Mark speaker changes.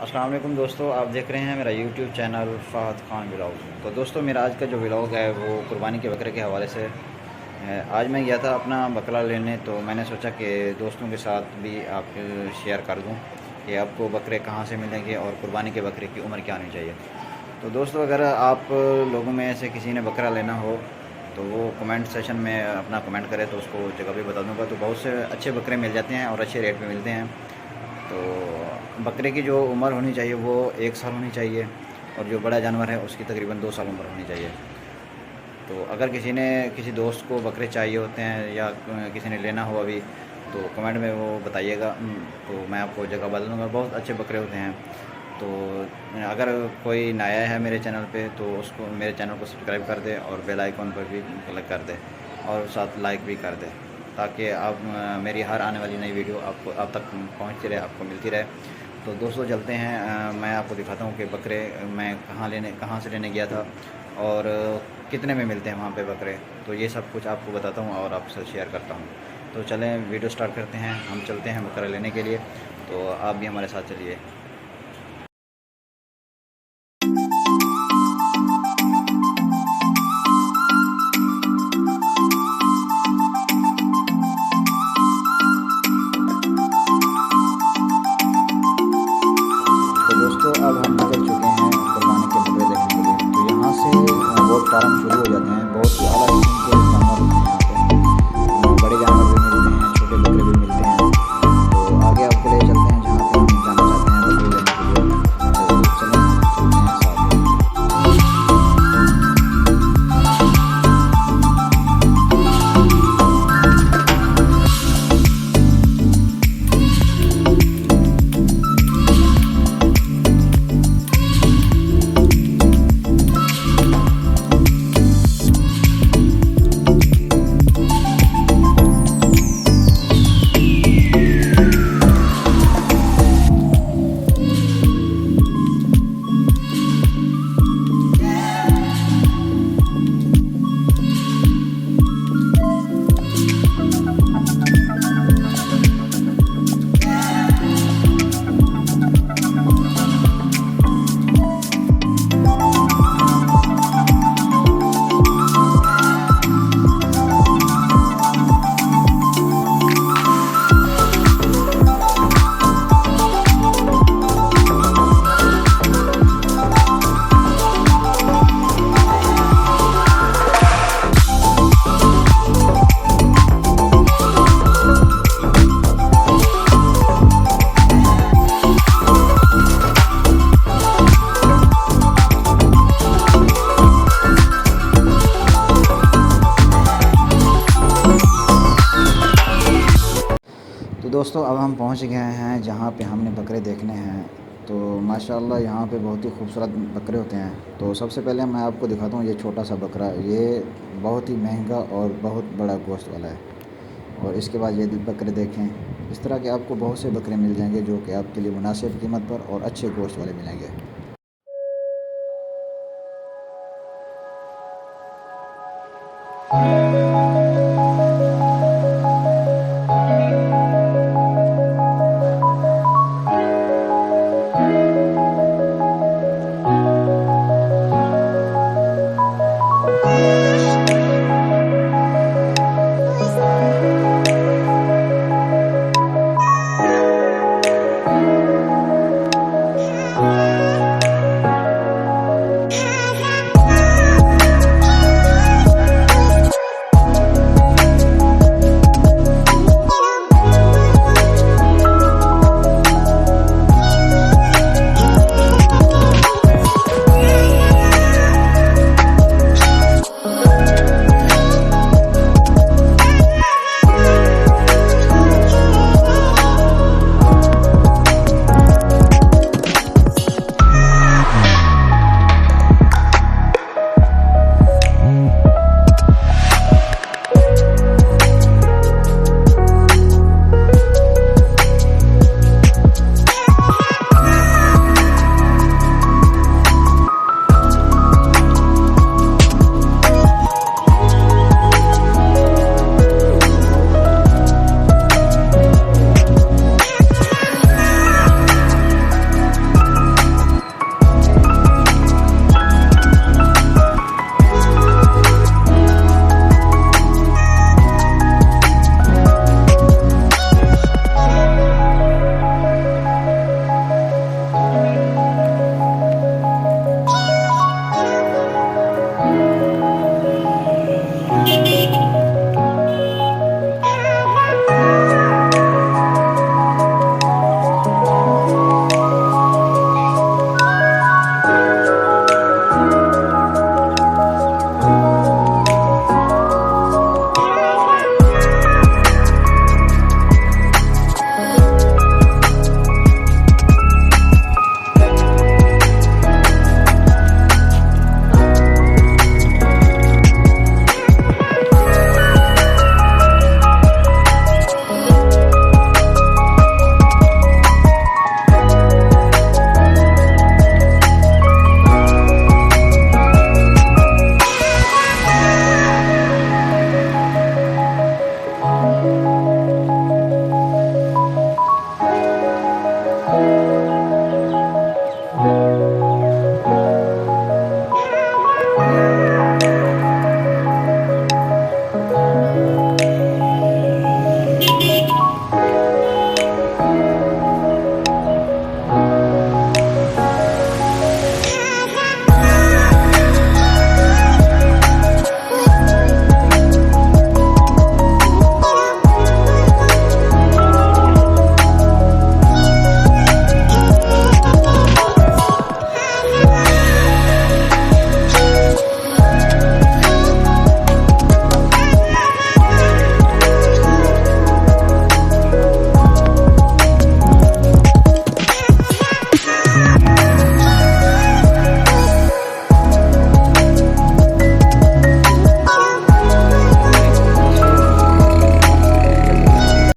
Speaker 1: अस्सलाम वालेकुम दोस्तों, आप देख रहे हैं मेरा YouTube channel Fahd Khan vlog. तो दोस्तों मेरा आज का जो व्लॉग है वो कुर्बानी के बकरे के हवाले से है। आज मैं गया था अपना बकरा लेने, तो मैंने सोचा कि दोस्तों के साथ भी आप शेयर कर दूं कि आपको बकरे कहां से मिलेंगे और कुर्बानी के बकरे की उम्र क्या होनी चाहिए। तो दोस्तों अगर आप लोगों में से किसी ने बकरा लेना हो तो वो कमेंट सेशन में अपना कमेंट करे तो उसको जगह भी बता दूंगा। तो बहुत से अच्छे बकरे मिल जाते हैं और अच्छे रेट पे मिलते हैं। तो बकरे की जो उम्र होनी चाहिए वो 1 साल होनी चाहिए और जो बड़ा जानवर है उसकी तकरीबन 2 साल उम्र होनी चाहिए। तो अगर किसी दोस्त को बकरे चाहिए होते हैं या किसी ने लेना हो अभी तो कमेंट में वो बताइएगा, तो मैं आपको जगह बता दूँगा। बहुत अच्छे बकरे होते हैं। तो अगर कोई नया है मेरे चैनल पे तो उसको मेरे चैनल को सब्सक्राइब कर दे और बेल आइकॉन पर भी क्लिक कर दे और साथ लाइक भी कर दे, ताकि आप मेरी हर आने वाली नई वीडियो आप तक पहुंचती रहे, आपको मिलती रहे। तो दोस्तों चलते हैं, मैं आपको दिखाता हूं कि बकरे मैं कहाँ से लेने गया था और कितने में मिलते हैं वहाँ पे बकरे। तो ये सब कुछ आपको बताता हूँ और आपसे शेयर करता हूँ। तो चलें वीडियो स्टार्ट करते हैं, हम चलते हैं बकरा लेने के लिए। तो आप भी हमारे साथ चलिए। तो दोस्तों अब हम निकल चुके हैं कुर्बानी के बकरे देखने के लिए। तो यहाँ से बहुत फार्म शुरू हो जाते हैं। बहुत ही अला किस्म के जानवर होते हैं यहाँ पे। बड़े जानवर भी मिलते हैं, छोटे बकरे भी मिलते हैं। तो आगे आपको ले चलते हैं जहाँ पे हम जाना चाहते हैं बकरे लेने के लिए। तो चलें चलते हैं साथ में। तो दोस्तों अब हम पहुंच गए हैं जहां पे हमने बकरे देखने हैं। तो माशाल्लाह यहाँ पे बहुत ही खूबसूरत बकरे होते हैं। तो सबसे पहले मैं आपको दिखाता हूँ ये छोटा सा बकरा। ये बहुत ही महंगा और बहुत बड़ा गोश्त वाला है। और इसके बाद ये बकरे देखें, इस तरह के आपको बहुत से बकरे मिल जाएंगे जो कि आपके लिए मुनासिब कीमत पर और अच्छे गोश्त वाले मिलेंगे।